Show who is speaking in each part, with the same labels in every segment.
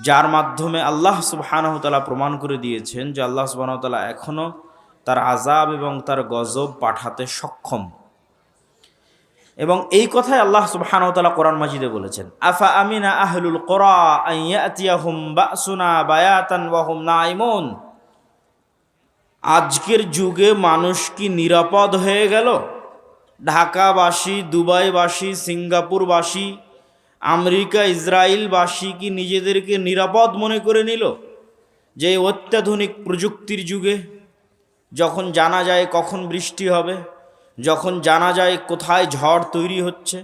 Speaker 1: যার মাধ্যমে আল্লাহ সুবহানাহু ওয়া তাআলা প্রমাণ করে দিয়েছেন যে আল্লাহ সুবহানাহু ওয়া তাআলা এখনও তার আযাব এবং তার গজব পাঠাতে সক্ষম। এবং এই কথাই আল্লাহ সুবহানাহু ওয়া তাআলা কোরআন মাজিদে বলেছেন, আফা আমিনা আহলুল কুরা আন ইয়াতিয়াহুম বাসুনা বায়াতান ওয়া হুম নাইমুন। আজকের যুগে মানুষ কি নিরাপদ হয়ে গেল? ঢাকাবাসী, দুবাইবাসী, সিঙ্গাপুরবাসী, আমেরিকা, ইসরায়েলবাসী কি নিজেদেরকে নিরাপদ মনে করে নিল? যে অত্যাধুনিক প্রযুক্তির যুগে যখন জানা যায় কখন বৃষ্টি হবে, যখন জানা যায় কোথায় ঝড় তৈরি হচ্ছে,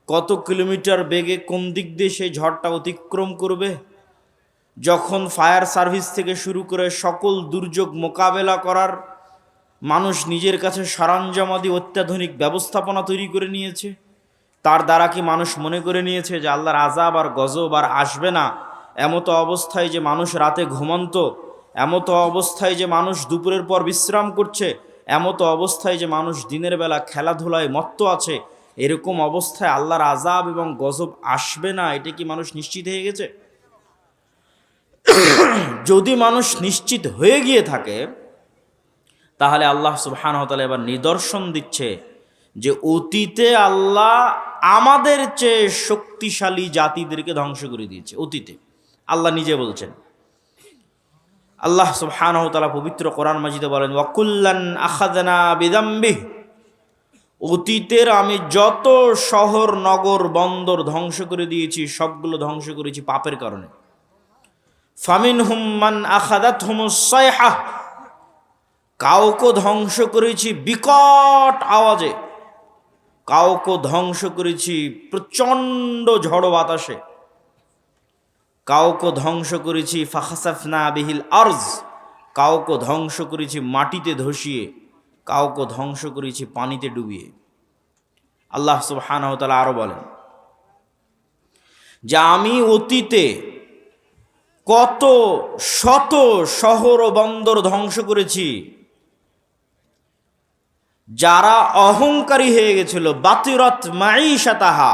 Speaker 1: কত কিলোমিটার বেগে কোন দিক দিয়ে সেই ঝড়টা অতিক্রম করবে, যখন ফায়ার সার্ভিস থেকে শুরু করে সকল দুর্যোগ মোকাবেলা করার মানুষ নিজের কাছে সরঞ্জামাদি অত্যাধুনিক ব্যবস্থাপনা তৈরি করে নিয়েছে, তার দ্বারা কি মানুষ মনে করে নিয়েছে যে আল্লাহর আযাব আর গজব আর আসবে না? এমতো অবস্থায় যে মানুষ রাতে ঘুমন্ত, এমতো অবস্থায় যে মানুষ দুপুরের পর বিশ্রাম করছে, এমতো অবস্থায় যে মানুষ দিনের বেলা খেলাধুলায় মত্ত আছে, এরকম অবস্থায় আল্লাহর আযাব এবং গজব আসবে না, এটা কি মানুষ নিশ্চিত হয়ে গেছে? যদি মানুষ নিশ্চিত হয়ে গিয়ে থাকে, তাহলে আল্লাহ সুবহানাহু ওয়া তাআলা এবার নিদর্শন দিচ্ছে যে অতীতে আল্লাহ আমাদের চেয়ে শক্তিশালী জাতিদেরকে ধ্বংস করে দিয়েছে। অতীতে আল্লাহ নিজে বলছেন। আল্লাহ সুবহানাহু ওয়া তাআলা পবিত্র কোরআন মাজিদে বলেন, ওয়াকুল্লান আখাযনা বিযামবিহি। অতীতের আমি যত শহর, নগর, বন্দর ধ্বংস করে দিয়েছি, সবগুলো ধ্বংস করেছি পাপের কারণে। ফামিনহুম মান আখাযাতহুমুস সায়হা। কাউকে ধ্বংস করেছি বিকট আওয়াজে, কাউকে ধ্বংস করেছি প্রচণ্ড ঝড় বাতাসে, কাউকে ধ্বংস করেছি ফাখাসাফনা বিহিল আরজ, কাউকে ধ্বংস করেছি মাটিতে ধসিয়ে, কাউকে ধ্বংস করেছি পানিতে ডুবিয়ে। আল্লাহ সুবহানাহু ওয়া তাআলা আরো বলেন যে আমি অতীতে কত শত শহর ও বন্দর ধ্বংস করেছি যারা অহংকারী হয়ে গেছিল, বাতিরাত মাঈশাতাহা,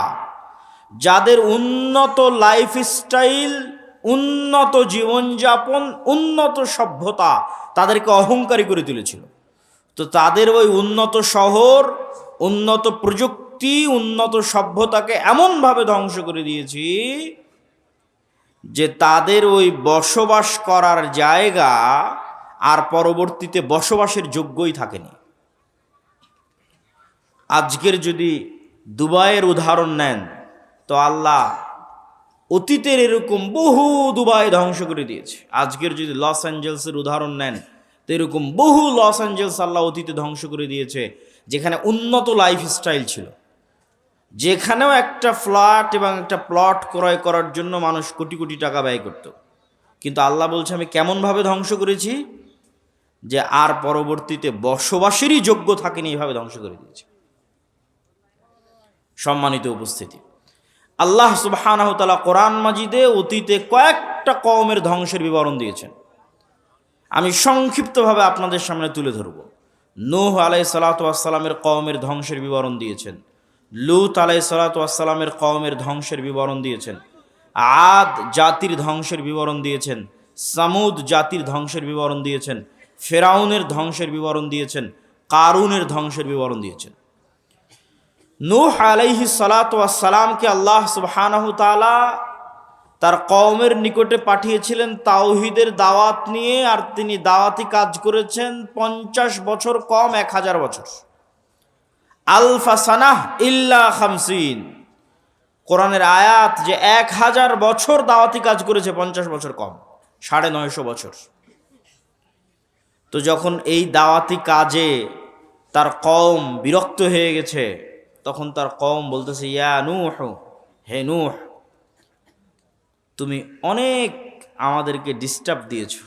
Speaker 1: যাদের উন্নত লাইফস্টাইল, উন্নত জীবনযাপন, উন্নত সভ্যতা তাদেরকে অহংকারী করে তুলেছিল। তো তাদের ওই উন্নত শহর, উন্নত প্রযুক্তি, উন্নত সভ্যতাকে এমনভাবে ধ্বংস করে দিয়েছি যে তাদের ওই বসবাস করার জায়গা আর পরবর্তীতে বসবাসের যোগ্যই থাকেনি। আজকের যদি দুবাইয়ের উদাহরণ নেন, তো আল্লাহ অতীতের এরকম বহু দুবাই ধ্বংস করে দিয়েছে। আজকের যদি লস অ্যাঞ্জেলসের উদাহরণ নেন, তো এরকম বহু লস অ্যাঞ্জেলস আল্লাহ অতীতে ধ্বংস করে দিয়েছে, যেখানে উন্নত লাইফস্টাইল ছিল, যেখানেও একটা ফ্ল্যাট এবং একটা প্লট ক্রয় করার জন্য মানুষ কোটি কোটি টাকা ব্যয় করত। কিন্তু আল্লাহ বলছে আমি কেমনভাবে ধ্বংস করেছি যে আর পরবর্তীতে বসবাসেরই যোগ্য থাকেনি, এইভাবে ধ্বংস করে দিয়েছে। সম্মানিত উপস্থিতি, আল্লাহ সুবহানাহু ওয়া তাআলা কোরআন মাজিদে অতীতে কয়েকটা কওমের ধ্বংসের বিবরণ দিয়েছেন। আমি সংক্ষিপ্তভাবে আপনাদের সামনে তুলে ধরব। নূহ আলাইহিস সালাতু ওয়াস সালামের কওমের ধ্বংসের বিবরণ দিয়েছেন, লূত আলাইহিস সালাতু ওয়াস সালামের কওমের ধ্বংসের বিবরণ দিয়েছেন, আদ জাতির ধ্বংসের বিবরণ দিয়েছেন, সামুদ জাতির ধ্বংসের বিবরণ দিয়েছেন, ফেরাউনের ধ্বংসের বিবরণ দিয়েছেন, কারুনের ধ্বংসের বিবরণ দিয়েছেন। নূহ আলাইহিস সালাতু ওয়াস সালামকে আল্লাহ সুবহানাহু তাআলা তার কওমের নিকটে পাঠিয়েছিলেন তাওহীদের দাওয়াত নিয়ে, আর তিনি দাওয়াতি কাজ করেছেন 50 বছর কম 1000 বছর। আলফা সানাহ ইল্লা 50, কোরআনের আয়াত যে 1000 বছর দাওয়াতি কাজ করেছে, 50 বছর কম, 950 বছর। তো যখন এই দাওয়াতি কাজে তার কওম বিরক্ত হয়ে গেছে, তখন তার কওম বলতেছে, ইয়া নূহ, হে নূহ, তুমি অনেক আমাদেরকে ডিস্টার্ব দিয়েছো,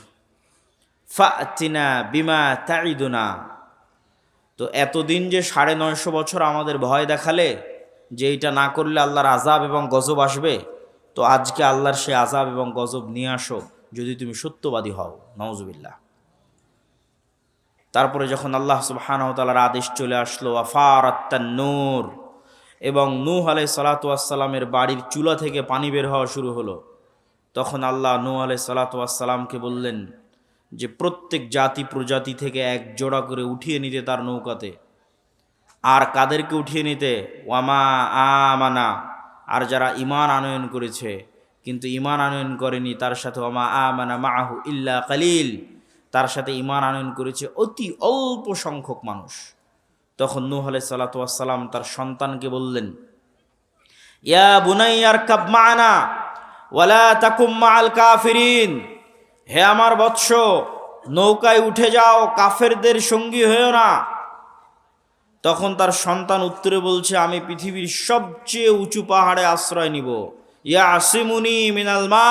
Speaker 1: ফাতিনা বিমা তাইদুনা। তো এতদিন যে 950 বছর আমাদের ভয় দেখালে যে এটা না করলে আল্লাহর আযাব এবং গজব আসবে, তো আজকে আল্লাহর সে আযাব এবং গজব নিয়ে আসো যদি তুমি সত্যবাদী হও। নাউজুবিল্লাহ। তারপরে যখন আল্লাহ সুবহানাহু ওয়া তাআলার আদেশ চলে আসলো, আফারাত্তান নূর, এবং নূহ আলাইহিস সালাতু ওয়াস সালামের বাড়ির চুলা থেকে পানি বের হওয়া শুরু হলো, তখন আল্লাহ নূহ আলাইহিস সালাতু ওয়াস সালামকে বললেন যে প্রত্যেক জাতি প্রজাতি থেকে এক জোড়া করে উঠিয়ে নিতে তার নৌকাতে। আর কাদেরকে উঠিয়ে নিতে? ওয়ামা আমানা, আর যারা ঈমান আনয়ন করেছে কিন্তু ঈমান আনয়ন করেনি তার সাথে ওয়ামা আমানা মাআহু ইল্লা কালিল, তার সাথে ঈমান আনয়ন করেছে অতি অল্প সংখ্যক মানুষ। তখন নূহ আলাইহিস সালাতু ওয়াস সালাম তার সন্তানকে বললেন, ইয়া বুনাইয়া আরকাব মা'না ওয়ালা তাকুম মা'আল কাফিরিন, হে আমার বৎস, নৌকায় উঠে যাও, কাফেরদের সঙ্গী হয়েও না। তখন তার সন্তান উত্তরে বলছে, আমি পৃথিবীর সবচেয়ে উঁচু পাহাড়ে আশ্রয় নিব। ইয়া আসিমুনি মিনাল মা,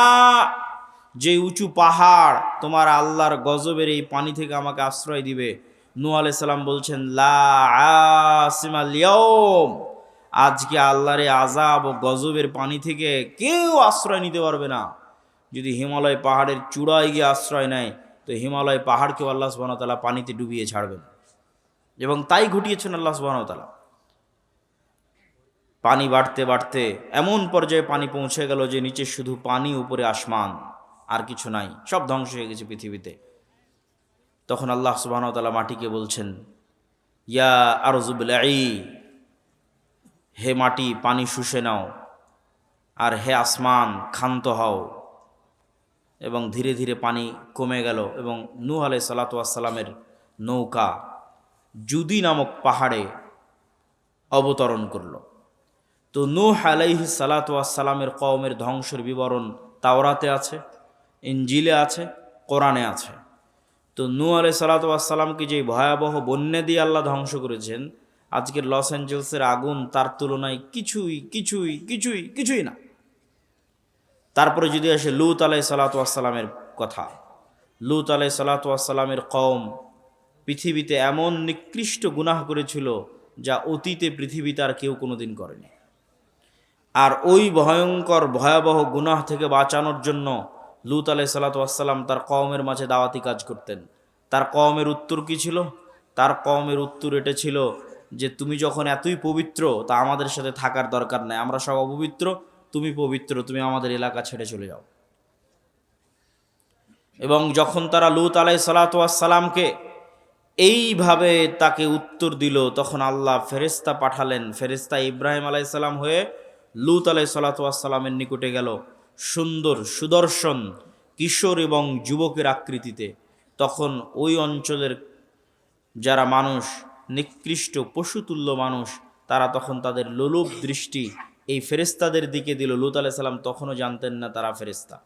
Speaker 1: যে উঁচু পাহাড় তোমার আল্লাহর গজবের এই পানি থেকে আমাকে আশ্রয় দিবে। নূহ আলাইহিস সালাম বলছেন, লা আসিমাল ইয়াউম, আজকে আল্লাহর এই আযাব ও গজবের পানি থেকে কেউ আশ্রয় নিতে পারবে না। যদি হিমালয় পাহাড়ের চূড়ায় গিয়ে আশ্রয় নেয় তো হিমালয় পাহাড়কেও আল্লাহ সুবহানাহু ওয়া তাআলা পানিতে ডুবিয়ে ছাড়বেন, এবং তাই ঘটিয়েছেন আল্লাহ সুবহানাহু ওয়া তাআলা। পানি বাড়তে বাড়তে এমন পর্যায়ে পানি পৌঁছে গেল যে নিচে শুধু পানি, উপরে আসমান, আর কিছু নাই, সব ধ্বংস হয়ে গেছে পৃথিবীতে। তখন আল্লাহ সুবহানাহু ওয়া তাআলা মাটিকে বলছেন, ইয়া আরযু বিলঈ, হে মাটি পানি শুষে নাও, আর হে আসমান ক্ষান্ত হও। এবং ধীরে ধীরে পানি কমে গেল এবং নূহ আলাইহিস সালাতু ওয়াস সালামের নৌকা জুদি নামক পাহাড়ে অবতরণ করল। তো নূহ আলাইহিস সালাতু ওয়াস সালামের কওমের ধ্বংসের বিবরণ তাওরাতে আছে, ইনজিলে আছে, কোরআনে আছে। তো নূহ আলাইহিস সালাতু ওয়াস সালামকে যে ভয়াবহ বন্যা দিয়ে আল্লাহ ধ্বংস করেছেন, আজকের লস অ্যাঞ্জেলসের আগুন তার তুলনায় কিছুই কিছুই কিছুই কিছুই না। তারপরে যদি আসে লূত আলাইহিস সালাতু ওয়াস সালামের কথা, লূত আলাইহিস সালাতু ওয়াস সালামের কওম পৃথিবীতে এমন নিকৃষ্ট গুনাহ করেছিল যা অতীতে পৃথিবীতে আর কেউ কোনোদিন করেনি। আর ওই ভয়ঙ্কর ভয়াবহ গুনাহ থেকে বাঁচানোর জন্য লূত আলাইহিস সালাতু ওয়াস সালাম তার কওমের মাঝে দাওয়াতি কাজ করতেন। তার কওমের উত্তর কি ছিল? তার কওমের উত্তর এটা ছিল যে তুমি যখন এতই পবিত্র তা আমাদের সাথে থাকার দরকার নাই, আমরা সব অপবিত্র, তুমি পবিত্র, তুমি আমাদের এলাকা ছেড়ে চলে যাও। এবং যখন তারা লূত আলাইহিস সালাতু ওয়াস সালামকে এইভাবে তাকে উত্তর দিল, তখন আল্লাহ ফেরেশতা পাঠালেন। ফেরেশতা ইব্রাহিম আলাইহিস সালাম হয়ে লূত আলাইহিস সালাতু ওয়াস সালামের নিকটে গেল, সুন্দর সুদর্শন কিশোর এবং যুবকের আকৃতিতে। তখন ওই অঞ্চলের যারা মানুষ, নিকৃষ্ট পশুতুল্য মানুষ, তারা তখন তাদের লোলুপ দৃষ্টি এই ফেরেশতাদের দিকে দিল। লূত আলাইহিস সালাম তখনও জানতেন না তারা ফেরেশতা।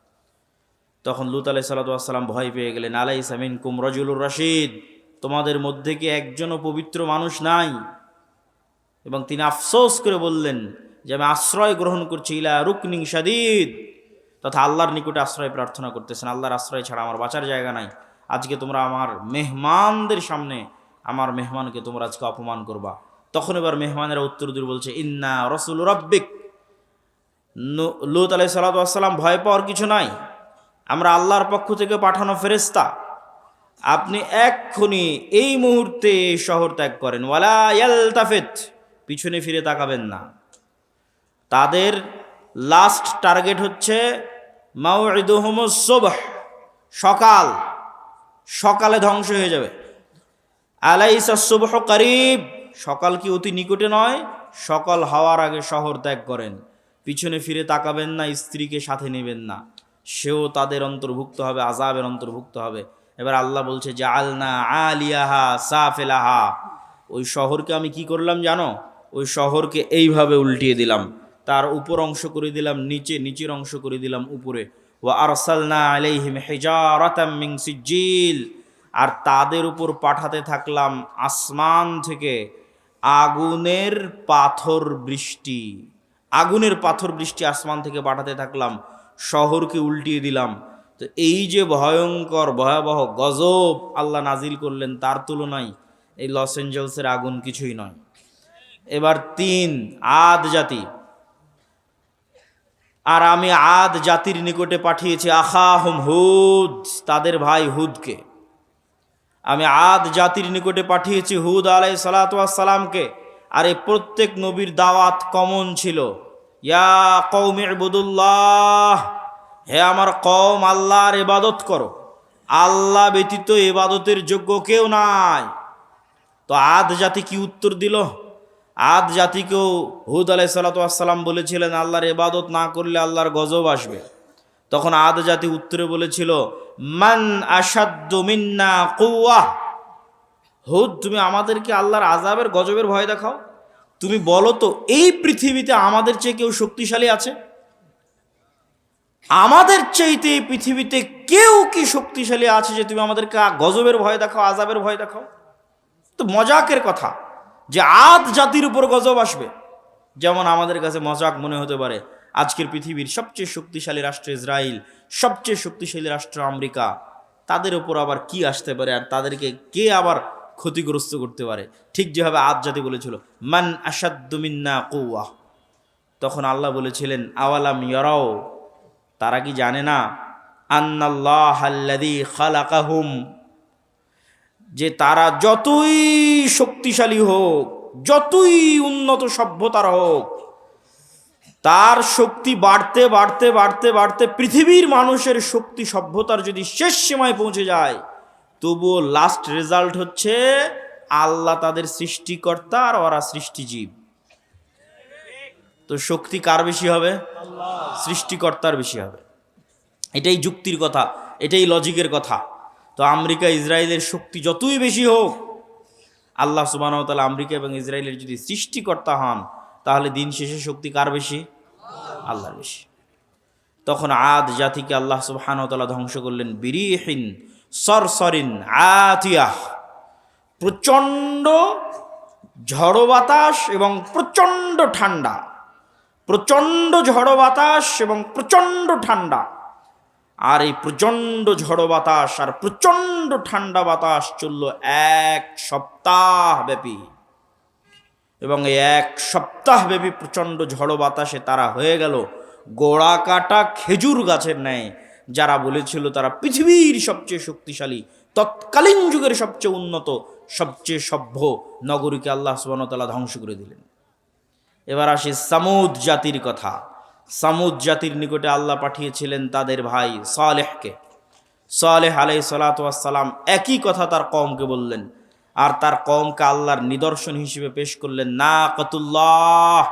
Speaker 1: তখন লূত আলাইহিস সালাতু ওয়াস সালাম ভয় পেয়ে গেলেন, আলাইসা মিনকুম রাজুলুর রাশিদ, তোমাদের মধ্যে কি একজনও পবিত্র মানুষ নাই? এবং তিনি আফসোস করে বললেন যে আমি আশ্রয় গ্রহণ করছি ইলা রুকনিন শাদীদ, তথা আল্লাহর নিকটে আশ্রয় প্রার্থনা করতেছেন, আল্লাহর আশ্রয় ছাড়া আমার বাঁচার জায়গা নাই। আজকে তোমরা আমার মেহমানদের সামনে আমার মেহমানকে তোমরা আজকে অপমান করবা। তখন এবার মেহমানেরা উত্তর দিয়ে বলছে, ইন্না রাসূলু রাব্বিক। লূত আলাইহিস সালাতু ওয়াস সালাম, ভয় পাওয়ার কিছু নাই, আমরা আল্লাহর পক্ষ থেকে পাঠানো ফেরেশতা, আপনি এক্ষুনি এই মুহূর্তে এই শহর ত্যাগ করেন। ওয়ালা ইয়ালতাফিত, পিছনে ফিরে তাকাবেন না। তাদের লাস্ট টার্গেট হচ্ছে মাউইদুহুমুস সুবহ, সকাল, সকালে ধ্বংস হয়ে যাবে। আলাইসা সুবহু করিব, সকাল কি অতি নিকটে নয়? সকাল হওয়ার আগে শহর ত্যাগ করেন, পিছনে ফিরে তাকাবেন না, স্ত্রীকে সাথে নেবেন না, সেও তাদের অন্তর্ভুক্ত হবে, আযাবের অন্তর্ভুক্ত হবে। এবার আল্লাহ বলছে, জাআলনা আলিয়াহা সাফিলাহা, ওই শহরকে আমি কি করলাম জানো? ওই শহরকে এইভাবে উল্টিয়ে দিলাম, তার উপর অংশ করে দিলাম নিচে, নিচের অংশ করে দিলাম উপরে। ওয়া আরসালনা আলাইহিম হিজারাতাম মিন সিজ্জিল, আর তাদের উপর পাঠাতে থাকলাম আসমান থেকে আগুনের পাথর বৃষ্টি। আগুনের পাথর বৃষ্টি আসমান থেকে পাঠাতে থাকলাম, শহরকে উল্টিয়ে দিলাম। তো এই যে ভয়ঙ্কর ভয়াবহ গজব আল্লাহ নাজিল করলেন, তার তুলনায় এই লস অ্যাঞ্জেলসের আগুন কিছুই নয়। এবার 3, আদ জাতি। আর আমি আদ জাতির নিকটে পাঠিয়েছি আখাহুম হুদ, তাদের ভাই হুদকে। আমি আদ জাতির নিকটে পাঠিয়েছি হুদ আলাইহিস সালাতু ওয়াস সালামকে। আর এই প্রত্যেক নবীর দাওয়াত কমন ছিল, ইয়া কওমি ইবুদুল্লাহ, হে আমার কওম, আল্লাহর ইবাদত করো, আল্লাহ ব্যতীত ইবাদতের যোগ্য কেউ নাই। তো আদ জাতি কি উত্তর দিল? আদ জাতিকেও হুদ আলাইহিস সালাম বলেছিলেন আল্লাহর ইবাদত না করলে আল্লাহর গজব আসবে। তখন আদ জাতি উত্তরে বলেছিল, মান আশাদ্দু মিন্না কুওয়া। হুদ, তুমি আমাদেরকে আল্লাহর আযাবের গজবের ভয় দেখাও। তুমি বলো তো, এই পৃথিবীতে আমাদের চেয়ে কেউ শক্তিশালী আছে? আমাদের চাইতে এই পৃথিবীতে কেউ কি শক্তিশালী আছে যে তুমি আমাদেরকে গজবের ভয় দেখাও, আযাবের ভয় দেখাও? তো মজাকের কথা যে আদ জাতির উপর গজব আসবে। যেমন আমাদের কাছে মজাক মনে হতে পারে আজকের পৃথিবীর সবচেয়ে শক্তিশালী রাষ্ট্র ইসরায়েল, সবচেয়ে শক্তিশালী রাষ্ট্র আমেরিকা, তাদের উপর আবার কি আসতে পারে, আর তাদেরকে কে আবার ক্ষতিগ্রস্ত করতে পারে? ঠিক যেভাবে আদ জাতি বলেছিল মান আশাদ্দু মিন্না কুওয়া। তখন আল্লাহ বলেছিলেন আওয়ালাম ইয়ারাও, তারা কি জানে না, আন্নাল্লাহাল্লাযী খালাকাহুম, যে তারা যতই শক্তিশালী হোক, যতই উন্নত সভ্যতার হোক, তার শক্তি বাড়তে বাড়তে বাড়তে বাড়তে পৃথিবীর মানুষের শক্তি সভ্যতার যদি শেষ সীমায় পৌঁছে যায়, তবুও লাস্ট রেজাল্ট হচ্ছে আল্লাহ তাদের সৃষ্টিকর্তা আর ওরা সৃষ্টিজীব। তো শক্তি কার বেশি হবে? সৃষ্টিকর্তার বেশি হবে। এটাই যুক্তির কথা, এটাই লজিকের কথা। তো আমেরিকা ইসরায়েলের শক্তি যতই বেশি হোক, আল্লাহ সুবহানাহু ওয়া তাআলা আমেরিকা এবং ইসরায়েলের যদি সৃষ্টিকর্তা হন, তাহলে দিন শেষে শক্তি কার বেশি? আল্লাহর বেশি। তখন আদ জাতিকে আল্লাহ সুবহানাহু ওয়া তাআলা ধ্বংস করলেন বিরিহিন সরসরিন আতিয়াহ, প্রচণ্ড ঝড়ো বাতাস এবং প্রচণ্ড ঠান্ডা, প্রচণ্ড ঝড়ো বাতাস এবং প্রচণ্ড ঠান্ডা। আর এই প্রচণ্ড ঝড়ো বাতাস আর প্রচণ্ড ঠান্ডা বাতাস চলল 1 সপ্তাহ ব্যাপী। এবং এই 1 সপ্তাহ ব্যাপী প্রচণ্ড ঝড়ো বাতাসে তারা হয়ে গেল গোড়া কাটা খেজুর গাছের ন্যায়। যারা বলেছিল তারা পৃথিবীর সবচেয়ে শক্তিশালী, তৎকালীন যুগের সবচেয়ে উন্নত, সবচেয়ে সভ্য নগরীকে আল্লাহ সুবহানাহু ওয়া তাআলা ধ্বংস করে দিলেন। এবার আসি সামুদ জাতির কথা। সামুদ জাতির নিকটে আল্লাহ পাঠিয়েছিলেন তাদের ভাই সালেহকে। সালেহ আলাইহিস সালাতু ওয়াস সালাম একই কথা তার কওমকে বললেন, আর তার কওমকে আল্লাহর নিদর্শন হিসেবে পেশ করলেন নাকাতুল্লাহ,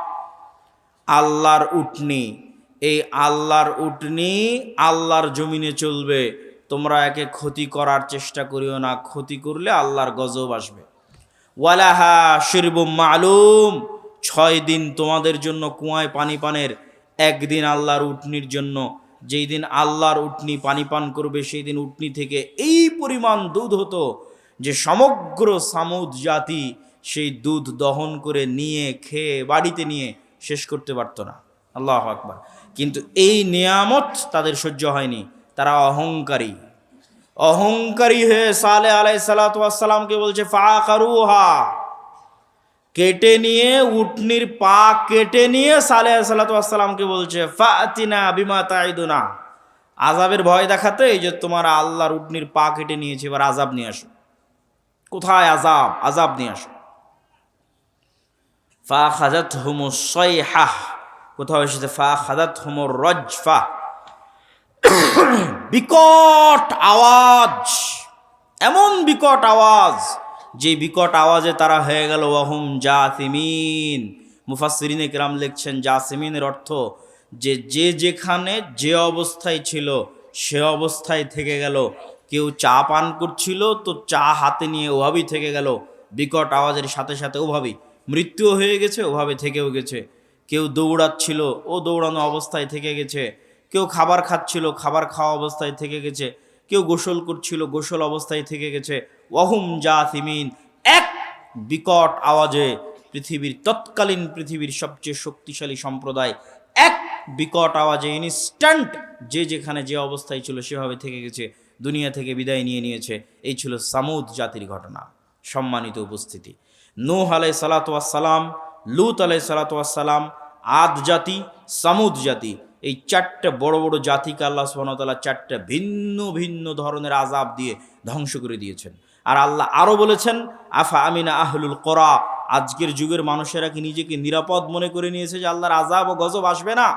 Speaker 1: আল্লাহর উটনি। এই আল্লাহর উটনি আল্লাহর জমিনে চলবে, তোমরা একে ক্ষতি করার চেষ্টা করিও না, ক্ষতি করলে আল্লাহর গজব আসবে। ওয়ালাহা শিরবুম মালুম, 6 দিন তোমাদের জন্য কুয়ায় পানি পানের, একদিন আল্লাহর উটনির জন্য। যেই দিন আল্লাহর উটনি পানি পান করবে, সেই দিন উটনি থেকে এই পরিমাণ দুধ হতো যে সমগ্র সামুদ জাতি সেই দুধ দহন করে নিয়ে খেয়ে বাড়িতে নিয়ে শেষ করতে পারত না। আল্লাহু আকবার। কিন্তু এই নিয়ামত তাদের সহ্য হয়নি, তারা অহংকারী। অহংকারী হয়ে সালেহ আলাইহিস সালাতু ওয়াস সালামকে বলছে ফাআকারুহা, কেটে নিয়ে, উটনির পা কেটে নিয়ে সালেহ আলাইহিস সালাতু ওয়াস সালামকে বলছে ফাতিনা বিমা তাইদুনা, আযাবের ভয় দেখাতে এই যে তোমার আল্লাহর উটনির পা কেটে নিয়েছে, এবার আযাব নিয়ে আসো। কোথায় আযাব? আযাব নিয়ে আসো। ফাখাযাতহুমুস সাইহাহ, কোথাও এসেছে ফাখাযাতহুমুর রাজফা, বিকট আওয়াজ, এমন বিকট আওয়াজ যে বিকট আওয়াজে তারা হয়ে গেল ওয়াহুম জাসিমিন। মুফাসসিরিনে কেরাম লিখছেন জাসিমিনের অর্থ যে যে যেখানে যে অবস্থায় ছিল সে অবস্থায় থেকে গেল। কেউ চা পান করছিল তো চা হাতে নিয়ে ওভাবেই থেকে গেল, বিকট আওয়াজের সাথে সাথে ওভাবেই মৃত্যু হয়ে গেছে, ওভাবে থেকেও গেছে। কেউ দৌড়াচ্ছিল, ও দৌড়ানো অবস্থায় থেকে গেছে। কেউ খাবার খাচ্ছিল, খাবার খাওয়া অবস্থায় থেকে গেছে। কেউ গোসল করছিল, গোসল অবস্থায় থেকে গেছে। ওয়াহুম জাসিমিন, এক বিকট আওয়াজে পৃথিবীর তৎকালীন পৃথিবীর সবচেয়ে শক্তিশালী সম্প্রদায় এক বিকট আওয়াজে ইনস্ট্যান্ট যে যেখানে যে অবস্থায় ছিল সেভাবে থেকে গেছে, দুনিয়া থেকে বিদায় নিয়ে নিয়েছে। এই ছিল সামুদ জাতির ঘটনা। সম্মানিত উপস্থিতি, নূহ আলাইহিস সালাতু ওয়াস সালাম, লূত আলাইহিস সালাতু ওয়াস সালাম, আদ জাতি, সামুদ জাতি, এই 4টে বড় বড় জাতিকে আল্লাহ সুবহানাহু ওয়া তাআলা 4টে ভিন্ন ভিন্ন ধরনের আযাব দিয়ে ধ্বংস করে দিয়েছেন। আর আল্লাহ আরও বলেছেন আফা আমিনা আহলুল কোরা, আজকের যুগের মানুষেরা কি নিজেকে নিরাপদ মনে করে নিয়েছে যে আল্লাহর আযাব ও গজব আসবে না?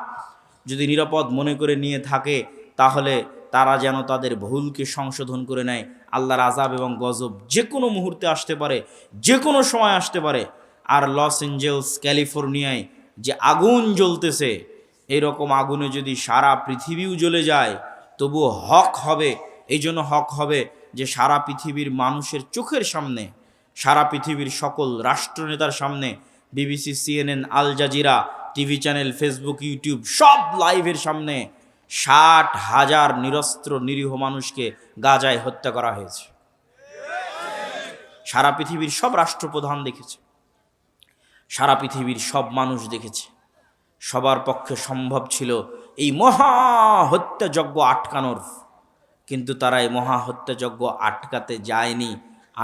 Speaker 1: যদি নিরাপদ মনে করে নিয়ে থাকে তাহলে তারা যেন তাদের ভুলকে সংশোধন করে নেয়। আল্লাহর আযাব এবং গজব যে কোনো মুহূর্তে আসতে পারে, যে কোনো সময় আসতে পারে। আর লস এঞ্জেলস ক্যালিফোর্নিয়ায় যে আগুন জ্বলতেছে, এরকম আগুনে যদি সারা পৃথিবীও জ্বলে যায় তবুও হক হবে। এই জন্য হক হবে যে সারা পৃথিবীর মানুষের চোখের সামনে, সারা পৃথিবীর সকল রাষ্ট্রনেতার সামনে, BBC, CNN, Al Jazeera, TV channel, Facebook, YouTube সব লাইভের সামনে 60,000 নিরস্ত্র নিরীহ মানুষকে গাজায় হত্যা করা হয়েছে। সারা পৃথিবীর সব রাষ্ট্রপ্রধান দেখেছে, সারা পৃথিবীর সব মানুষ দেখেছে। সবার পক্ষে সম্ভব ছিল এই মহা হত্যাযজ্ঞ আটকানোর, কিন্তু তারা এই মহা হত্যাযজ্ঞ আটকাতে যায়নি,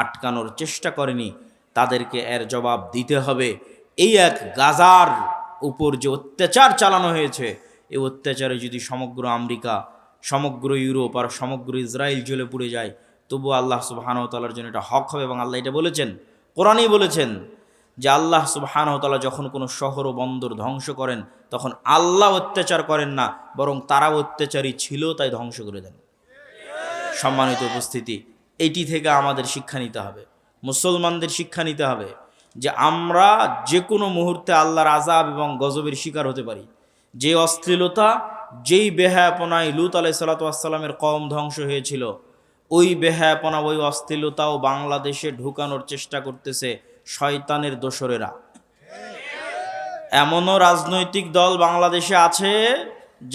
Speaker 1: আটকানোর চেষ্টা করেনি। তাদেরকে এর জবাব দিতে হবে। এই এক গাজার উপর যে অত্যাচার চালানো হয়েছে, এই অত্যাচারে যদি সমগ্র আমেরিকা, সমগ্র ইউরোপ আর সমগ্র ইসরায়েল জ্বলে পুড়ে যায়, তবু আল্লাহ সুবহানাহু ওয়া তাআলার জন্য এটা হক হবে। এবং আল্লাহ এটা বলেছেন, কোরআনেই বলেছেন যে আল্লাহ সুবহানাহু ওয়া তাআলা যখন কোনো শহর ও বন্দর ধ্বংস করেন, তখন আল্লাহ অত্যাচার করেন না, বরং তারা অত্যাচারী ছিল তাই ধ্বংস করে দেন। সম্মানিত উপস্থিতি, এইটি থেকে আমাদের শিক্ষা নিতে হবে, মুসলমানদের শিক্ষা নিতে হবে যে আমরা যে কোনো মুহূর্তে আল্লাহর আযাব এবং গজবের শিকার হতে পারি। যে অশ্লীলতা, যেই বেহায়াপনায় লূত আলাইহিস সালাতু ওয়াস সালামের কওম ধ্বংস হয়েছিল, ওই বেহায়াপনা, ওই অশ্লীলতাও বাংলাদেশে ঢুকানোর চেষ্টা করতেছে শয়তানের দোসরেরা। এমনও রাজনৈতিক দল বাংলাদেশে আছে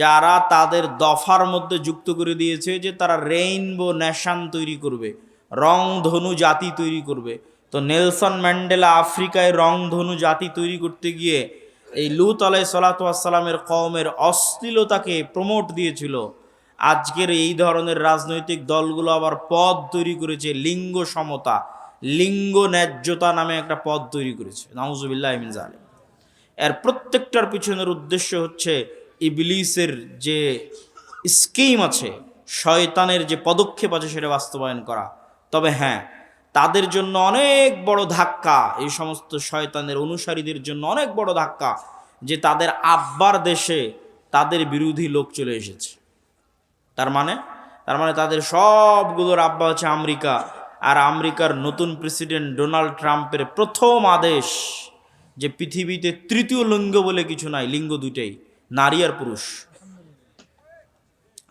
Speaker 1: যারা তাদের দফার মধ্যে যুক্ত করে দিয়েছে যে তারা রেইনবো নেশন তৈরি করবে, রংধনু জাতি তৈরি করবে। তো নেলসন ম্যান্ডেলা আফ্রিকায় রংধনু জাতি তৈরি করতে গিয়ে এই লূত আলাইহিস সালাতু ওয়াস সালামের কওমের অশ্লীলতাকে প্রমোট দিয়েছিল। আজকের এই ধরনের রাজনৈতিক দলগুলো আবার পদ তৈরি করেছে লিঙ্গ সমতা, লিঙ্গ ন্যায্যতা নামে একটা পদ তৈরি করেছে। নাউজুবিল্লাহি মিন যালিক। এর প্রত্যেকটার পিছনের উদ্দেশ্য হচ্ছে ইবলিসের যে স্কিম আছে, শয়তানের যে পদক্ষেপ আছে, সেটা বাস্তবায়ন করা। তবে হ্যাঁ, তাদের জন্য অনেক বড় ধাক্কা, এই সমস্ত শয়তানের অনুসারীদের জন্য অনেক বড় ধাক্কা যে তাদের আব্বার দেশে তাদের বিরোধী লোক চলে এসেছে। তার মানে তাদের সবগুলোর আব্বা হচ্ছে আমেরিকা। আর আমেরিকার নতুন প্রেসিডেন্ট ডোনাল্ড ট্রাম্পের প্রথম আদেশ যে পৃথিবীতে তৃতীয় লিঙ্গ বলে কিছু নাই, লিঙ্গ দুইটাই, নারী আর পুরুষ।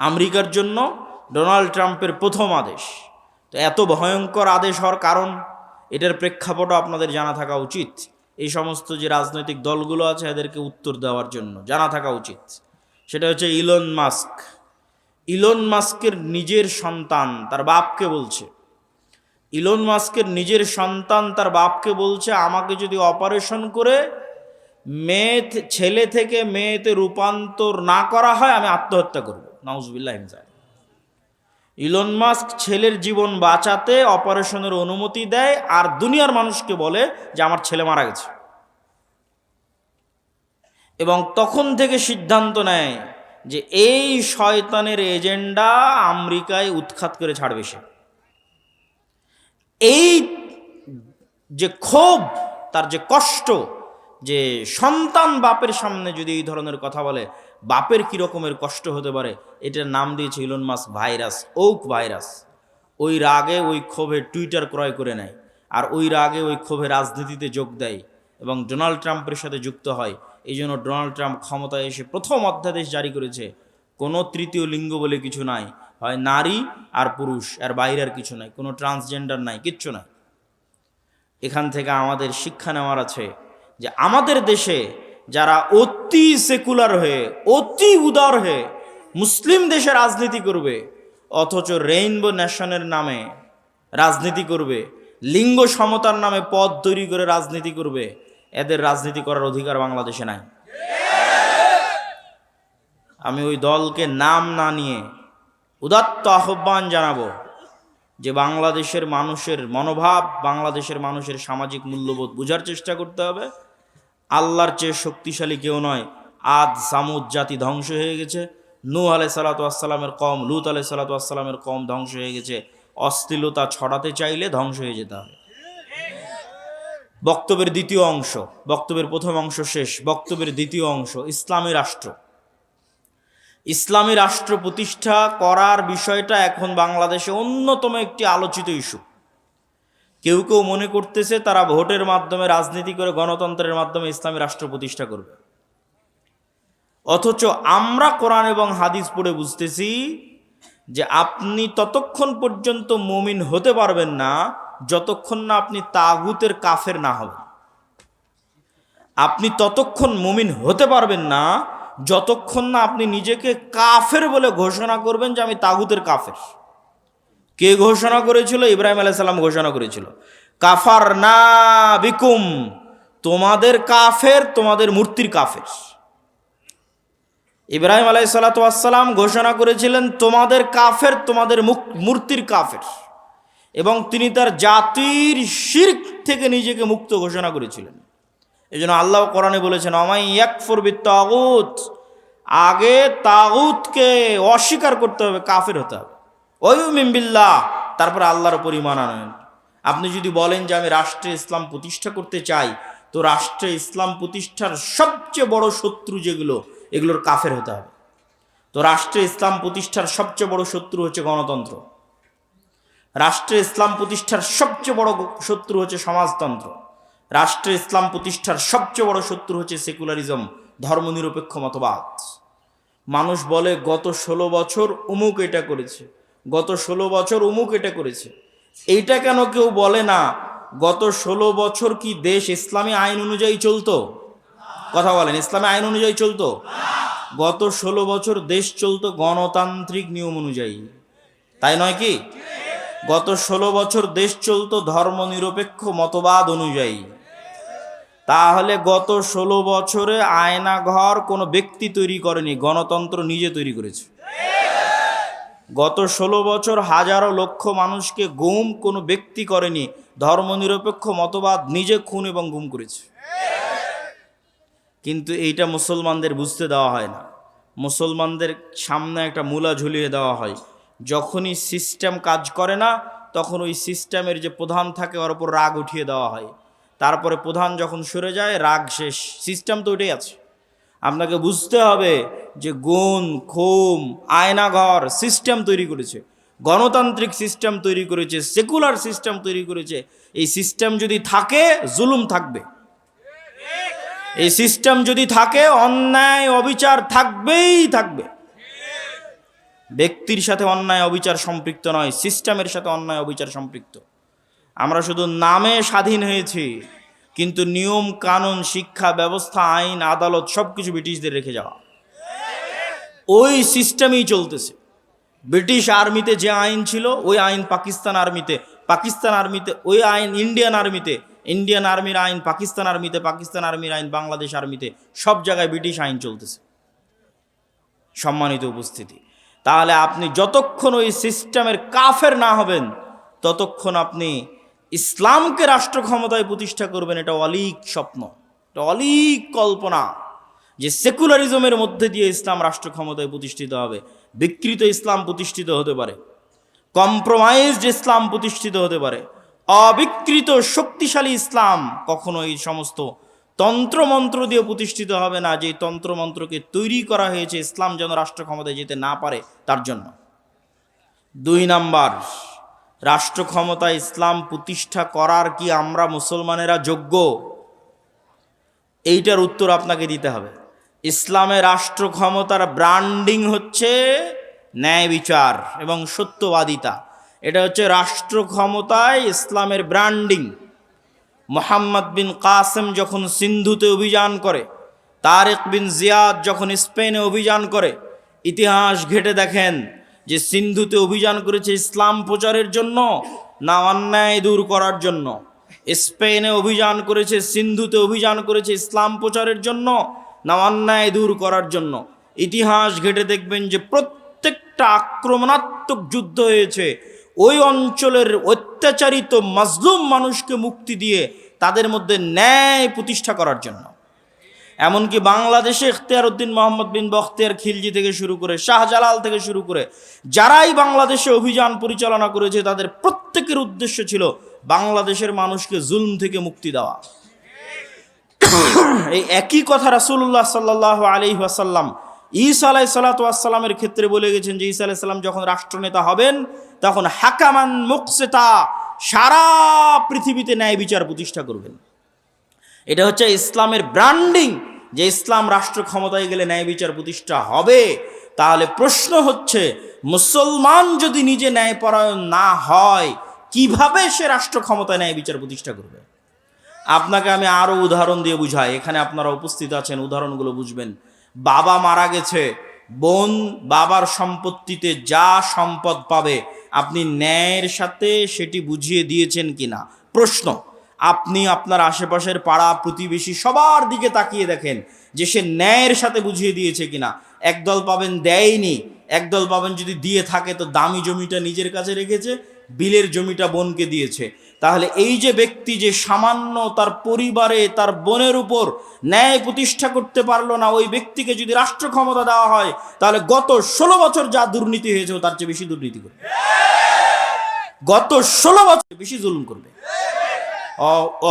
Speaker 1: আমেরিকার জন্য ডোনাল্ড ট্রাম্পের প্রথম আদেশ। তো এত ভয়ঙ্কর আদেশ হওয়ার কারণ, এটার প্রেক্ষাপটও আপনাদের জানা থাকা উচিত। এই সমস্ত যে রাজনৈতিক দলগুলো আছে এদেরকে উত্তর দেওয়ার জন্য জানা থাকা উচিত। সেটা হচ্ছে ইলন মাস্কের নিজের সন্তান তার বাপকে বলছে, ইলন মাস্কের নিজের সন্তান তার বাপকে বলছে, আমাকে যদি অপারেশন করে ছেলে থেকে মেয়েতে রূপান্তর না করা হয় আমি আত্মহত্যা করব। নাউজুবিল্লাহি মিন যালিক। ইলন মাস্ক ছেলের জীবন বাঁচাতে অপারেশনের অনুমতি দেয় আর দুনিয়ার মানুষকে বলে যে আমার ছেলে মারা গেছে, এবং তখন থেকে সিদ্ধান্ত নেয় যে এই শয়তানের এজেন্ডা আমেরিকায় উৎখাত করে ছাড়বে সে। এই যে ক্ষোভ, তার যে কষ্ট, যে সন্তান বাপের সামনে যদি এই ধরনের কথা বলে বাপের কি রকমের কষ্ট হতে পারে, এটার নাম দিয়েছে ইলন মাস্ক ভাইরাস, ওক ভাইরাস। ওই রাগে, ওই ক্ষোভে টুইটার ক্রয় করে নেয়, আর ওই রাগে, ওই ক্ষোভে রাজনীতিতে যোগ দেয় এবং ডোনাল্ড ট্রাম্পের সাথে যুক্ত হয়। এই জন্য ডোনাল্ড ট্রাম্প ক্ষমতায় এসে প্রথম অধ্যাদেশ জারি করেছে, কোনো তৃতীয় লিঙ্গ বলে কিছু নাই, হয় নারী আর পুরুষ, আর বাইরে আর কিছু নাই, কোনো ট্রান্সজেন্ডার নাই, কিচ্ছু নাই। এখান থেকে আমাদের শিক্ষা নেওয়ার আছে যে আমাদের দেশে যারা অতি সেকুলার হয়ে, অতি উদার হয়ে মুসলিম দেশে রাজনীতি করবে, অথচ রেইনবো নেশনের নামে রাজনীতি করবে, লিঙ্গ সমতার নামে পদ তৈরি করে রাজনীতি করবে, এদের রাজনীতি করার অধিকার বাংলাদেশে নাই। আমি ওই দলকে নাম না নিয়ে উদাত্ত আহ্বান জানাবো যে বাংলাদেশের মানুষের মনোভাব, বাংলাদেশের মানুষের সামাজিক মূল্যবোধ বোঝার চেষ্টা করতে হবে। আল্লাহর চেয়ে শক্তিশালী কেউ নয়। আদ সামুদ জাতি ধ্বংস হয়ে গেছে, নূহ আলাইহিস সালাতু ওয়াস সালামের কওম, লূত আলাইহিস সালাতু ওয়াস সালামের কওম ধ্বংস হয়ে গেছে। অশ্লীলতা ছড়াতে চাইলে ধ্বংস হয়ে যেতে হবে। বক্তব্যের দ্বিতীয় অংশ, বক্তব্যের প্রথম অংশ শেষ, বক্তব্যের দ্বিতীয় অংশ, ইসলামী রাষ্ট্র। ইসলামী রাষ্ট্র প্রতিষ্ঠা করার বিষয়টা এখন বাংলাদেশে অন্যতম একটি আলোচিত ইস্যু। কেউ কেউ মনে করতেছে তারা ভোটের মাধ্যমে, রাজনীতি করে, গণতন্ত্রের মাধ্যমে ইসলামী রাষ্ট্র প্রতিষ্ঠা করবে। অথচ আমরা কোরআন এবং হাদিস পড়ে বুঝতেছি যে আপনি ততক্ষণ পর্যন্ত মুমিন হতে পারবেন না যতক্ষণ না আপনি তাগুতের কাফের না হবেন। আপনি ততক্ষণ মুমিন হতে পারবেন না যতক্ষণ না আপনি নিজেকে কাফের বলে ঘোষণা করবেন যে আমি তাগুতের কাফের। কে ঘোষণা করেছিল? ইব্রাহিম আলাইহিস সালাম ঘোষণা করেছিল, কাফারনা বিকুম, তোমাদের কাফের, তোমাদের মূর্তির কাফের। ইব্রাহিম আলাইহিস সালাম ঘোষণা করেছিলেন তোমাদের কাফের, তোমাদের মূর্তির কাফের, এবং তিনি তার জাতির শিরক থেকে নিজেকে মুক্ত ঘোষণা করেছিলেন। এই জন্য আল্লাহ কোরআনে বলেছেন, অমাই ইয়াকফুর বিত্তাগুত, আগে তাগুতকে অস্বীকার করতে হবে, কাফের হতে হবে। ওয়ুমিন বিল্লাহ, তারপর আল্লাহর উপর ঈমান আনেন। আপনি যদি বলেন যে আমি রাষ্ট্রে ইসলাম প্রতিষ্ঠা করতে চাই, তো রাষ্ট্রে ইসলাম প্রতিষ্ঠার সবচেয়ে বড় শত্রু যেগুলো, এগুলোর কাফের হতে হবে। তো রাষ্ট্রে ইসলাম প্রতিষ্ঠার সবচেয়ে বড় শত্রু হচ্ছে গণতন্ত্র, রাষ্ট্রে ইসলাম প্রতিষ্ঠার সবচেয়ে বড় শত্রু হচ্ছে সমাজতন্ত্র, রাষ্ট্রে ইসলাম প্রতিষ্ঠার সবচেয়ে বড় শত্রু হচ্ছে সেকুলারিজম, ধর্মনিরপেক্ষ মতবাদ। মানুষ বলে গত 16 বছর অমুক এটা করেছে, গত 16 বছর অমুক এটা করেছে। এইটা কেন কেউ বলে না গত 16 বছর কি দেশ ইসলামী আইন অনুযায়ী চলতো? কথা বলেন, ইসলামী আইন অনুযায়ী চলতো? গত 16 বছর দেশ চলতো গণতান্ত্রিক নিয়ম অনুযায়ী, তাই নয় কি? গত 16 বছর দেশ চলতো ধর্মনিরপেক্ষ মতবাদ অনুযায়ী। তাহলে গত 16 বছরে আয়নাঘর কোনো ব্যক্তি তৈরি করেনি, গণতন্ত্র নিজে তৈরি করেছে। গত 16 বছর হাজারো লক্ষ মানুষকে গুম কোনো ব্যক্তি করেনি, ধর্মনিরপেক্ষ মতবাদ নিজে খুন এবং গুম করেছে। কিন্তু এইটা মুসলমানদের বুঝতে দেওয়া হয় না। মুসলমানদের সামনে একটা মূলা ঝুলিয়ে দেওয়া হয়, যখনই সিস্টেম কাজ করে না তখন ওই সিস্টেমের যে প্রধান থাকে ওর উপর রাগ উঠিয়ে দেওয়া হয়। তারপরে প্রধান যখন সরে যায় রাগ শেষ, সিস্টেম তো ওইটাই আছে। আপনাকে বুঝতে হবে যে গুণ, খুম, আয়নাঘর সিস্টেম তৈরি করেছে, গণতান্ত্রিক সিস্টেম তৈরি করেছে, সেকুলার সিস্টেম তৈরি করেছে। এই সিস্টেম যদি থাকে জুলুম থাকবে, এই সিস্টেম যদি থাকে অন্যায় অবিচার থাকবেই থাকবে। ব্যক্তির সাথে অন্যায় অবিচার সম্পৃক্ত নয়, সিস্টেমের সাথে অন্যায় অবিচার সম্পৃক্ত। আমরা শুধু নামে স্বাধীন হয়েছি, কিন্তু নিয়ম কানুন, শিক্ষা ব্যবস্থা, আইন, আদালত সবকিছু ব্রিটিশদের রেখে যাওয়া। ওই সিস্টেমেই চলতেছে। ব্রিটিশ আর্মিতে যে আইন ছিল ওই আইন পাকিস্তান আর্মিতে, পাকিস্তান আর্মিতে ওই আইন ইন্ডিয়ান আর্মিতে, ইন্ডিয়ান আর্মির আইন পাকিস্তান আর্মিতে, পাকিস্তান আর্মির আইন বাংলাদেশ আর্মিতে, সব জায়গায় ব্রিটিশ আইন চলতেছে। সম্মানিত উপস্থিতি, তাহলে আপনি যতক্ষণ ওই সিস্টেমের কাফের না হবেন ততক্ষণ আপনি ইসলামকে রাষ্ট্র ক্ষমতায় প্রতিষ্ঠা করবেন, এটা অলীক স্বপ্ন, এটা অলীক কল্পনা যে সেকুলারিজমের মধ্যে দিয়ে ইসলাম রাষ্ট্র ক্ষমতায় প্রতিষ্ঠিত হবে। বিকৃত ইসলাম প্রতিষ্ঠিত হতে পারে, কম্প্রোমাইজড ইসলাম প্রতিষ্ঠিত হতে পারে, অবিকৃত শক্তিশালী ইসলাম কখনো এই সমস্ত তন্ত্রমন্ত্র দিয়ে প্রতিষ্ঠিত হবে না, যে তন্ত্রমন্ত্রকে তৈরি করা হয়েছে ইসলাম যেন রাষ্ট্র ক্ষমতায় যেতে না পারে তার জন্য। 2 নাম্বার, রাষ্ট্র ক্ষমতায় ইসলাম প্রতিষ্ঠা করার কি আমরা মুসলমানেরা যোগ্য? এইটার উত্তর আপনাকে দিতে হবে। ইসলামের রাষ্ট্র ক্ষমতার ব্র্যান্ডিং হচ্ছে ন্যায় বিচার এবং সত্যবাদিতা। এটা হচ্ছে রাষ্ট্র ক্ষমতায় ইসলামের ব্র্যান্ডিং। মোহাম্মদ বিন কাসেম যখন সিন্ধুতে অভিযান করে, তারেক বিন জিয়াদ যখন স্পেনে অভিযান করে, ইতিহাস ঘেটে দেখেন যে সিন্ধুতে অভিযান করেছে ইসলাম প্রচারের জন্য না অন্যায় দূর করার জন্য? স্পেনে অভিযান করেছে, সিন্ধুতে অভিযান করেছে ইসলাম প্রচারের জন্য না অন্যায় দূর করার জন্য? ইতিহাস ঘেটে দেখবেন যে প্রত্যেকটা আক্রমণাত্মক যুদ্ধ হয়েছে ওই অঞ্চলের অত্যাচারিত মাজলুম মানুষকে মুক্তি দিয়ে তাদের মধ্যে ন্যায় প্রতিষ্ঠা করার জন্য। এমনকি বাংলাদেশে ইখতিয়ার উদ্দিন মোহাম্মদ বিন বখতিয়ার খিলজি থেকে শুরু করে শাহজালাল থেকে শুরু করে যারাই বাংলাদেশে অভিযান পরিচালনা করেছে তাদের প্রত্যেকের উদ্দেশ্য ছিল বাংলাদেশের মানুষকে জুলম থেকে মুক্তি দেওয়া। এই একই কথা রাসূলুল্লাহ সাল্লাল্লাহু আলাইহি ওয়াসাল্লাম ঈসা আলাইহিসসালামের ক্ষেত্রে বলে গেছেন যে ঈসা আলাইহিস সালাম যখন রাষ্ট্রনেতা হবেন তখন হাকামান মুকসিতা, সারা পৃথিবীতে ন্যায় বিচার প্রতিষ্ঠা করবেন। এটা হচ্ছে ইসলামের ব্র্যান্ডিং, যে ইসলাম রাষ্ট্র ক্ষমতায় গেলে ন্যায় বিচার প্রতিষ্ঠা হবে। তাহলে প্রশ্ন হচ্ছে, মুসলমান যদি নিজে ন্যায়পরায়ণ না হয় কিভাবে সে রাষ্ট্র ক্ষমতায় ন্যায় বিচার প্রতিষ্ঠা করবে? আপনাকে আমি আরো উদাহরণ দিয়ে বুঝাই, এখানে আপনারা উপস্থিত আছেন, উদাহরণগুলো বুঝবেন। বাবা মারা গেছে, বোন বাবার সম্পত্তিতে যা সম্পদ পাবে আপনি ন্যায়ের সাথে সেটি বুঝিয়ে দিয়েছেন কিনা? প্রশ্ন। আপনি আপনার আশেপাশের পাড়া প্রতিবেশী সবার দিকে তাকিয়ে দেখেন যে সে ন্যায়ের সাথে বুঝিয়ে দিয়েছে কিনা। একদল পাবেন দেয়নি, একদল পাবেন যদি দিয়ে থাকে তো দামি জমিটা নিজের কাছে রেখেছে, বিলের জমিটা বোনকে দিয়েছে। তাহলে এই যে ব্যক্তি যে সামান্য তার পরিবারে তার বোনের উপর ন্যায় প্রতিষ্ঠা করতে পারলো না, ওই ব্যক্তিকে যদি রাষ্ট্র ক্ষমতা দেওয়া হয় তাহলে গত 16 বছর যা দুর্নীতি হয়েছে তার চেয়ে বেশি দুর্নীতি করবে, গত 16 বছর বেশি জুলুম করবে।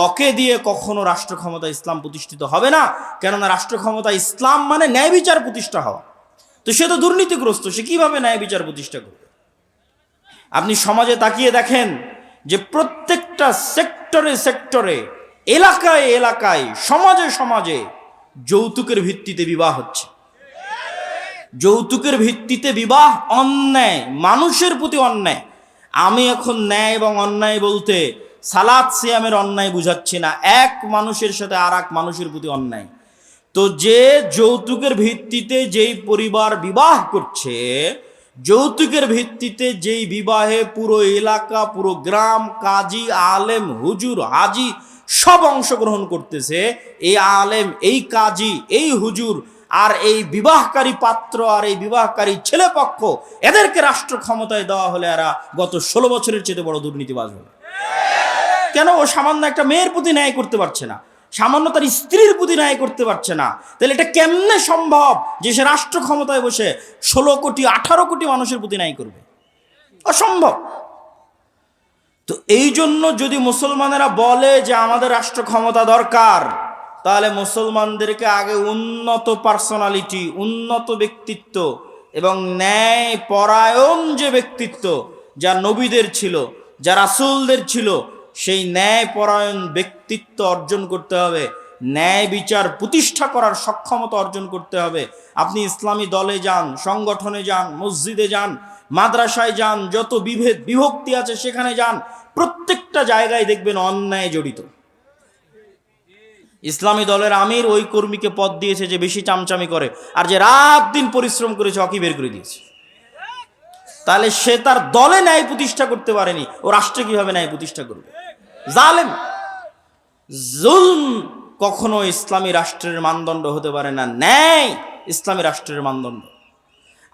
Speaker 1: ওকে দিয়ে কখনো রাষ্ট্র ক্ষমতা ইসলাম প্রতিষ্ঠিত হবে না, কেননা রাষ্ট্র ক্ষমতা ইসলাম মানে ন্যায় বিচার প্রতিষ্ঠা হওয়া। তো সে তো দুর্নীতিগ্রস্ত, সে কিভাবে ন্যায় বিচার প্রতিষ্ঠা করবে? আপনি সমাজে তাকিয়ে দেখেন যে প্রত্যেকটা সেক্টরে সেক্টরে, এলাকায় এলাকায়, সমাজে সমাজে যৌতুকের ভিত্তিতে বিবাহ হচ্ছে। যৌতুকের ভিত্তিতে বিবাহ অন্যায়, মানুষের প্রতি অন্যায়। আমি এখন ন্যায় এবং অন্যায় বলতে সালাত সিয়ামের অন্যায় বুঝাচ্ছি না, এক মানুষের সাথে আর এক মানুষের প্রতি অন্যায়। তো যে যৌতুকের ভিত্তিতে যেই পরিবার বিবাহ করছে, যৌতুকের ভিত্তিতে যেই বিবাহে পুরো এলাকা, পুরো গ্রাম, কাজী, আলেম, হুজুর, হাজি সব অংশগ্রহণ করতেছে, এই আলেম, এই কাজী, এই হুজুর আর এই বিবাহকারী পাত্র আর এই বিবাহকারী ছেলে পক্ষ, এদেরকে রাষ্ট্র ক্ষমতায় দেওয়া হলে এরা গত 16 বছরের চেয়ে বড় দুর্নীতিবাজ হবে। কেন? ও সামান্য একটা মেয়ের প্রতি ন্যায় করতে পারছে না, সামান্য তার স্ত্রীর প্রতি ন্যায় করতে পারছে না, তাহলে এটা কেমনে সম্ভব যে সে রাষ্ট্র ক্ষমতায় বসে 16 কোটি 18 কোটি মানুষের প্রতি ন্যায় করবে? অসম্ভব। তো এই জন্য যদি মুসলমানেরা বলে যে আমাদের রাষ্ট্র ক্ষমতা দরকার, তাহলে মুসলমানদেরকে আগে উন্নত পার্সোনালিটি, উন্নত ব্যক্তিত্ব এবং ন্যায় পরায়ণ যে ব্যক্তিত্ব যা নবীদের ছিল, যা রাসূলদের ছিল, সেই ন্যায় পরায়ণ ব্যক্তিত্ব অর্জন করতে হবে, ন্যায় বিচার প্রতিষ্ঠা করার সক্ষমতা অর্জন করতে হবে। আপনি ইসলামী দলে যান, সংগঠনে যান, মসজিদে যান, মাদ্রাসায় যান, যত বিভেদ বিভক্তি আছে সেখানে যান, প্রত্যেকটা জায়গায় দেখবেন অন্যায় জড়িত। ইসলামী দলের আমির ওই কর্মীকে পদ দিয়েছে যে বেশি চামচামি করে, আর যে রাত দিন পরিশ্রম করেছে ওকে বের করে দিয়েছে। তাহলে সে তার দলে ন্যায় প্রতিষ্ঠা করতে পারেনি, ও রাষ্ট্রে কিভাবে ন্যায় প্রতিষ্ঠা করবে? জালেম। জুলম কখনো ইসলামী রাষ্ট্রের মানদণ্ড হতে পারে না, ন্যায় ইসলামী রাষ্ট্রের মানদণ্ড।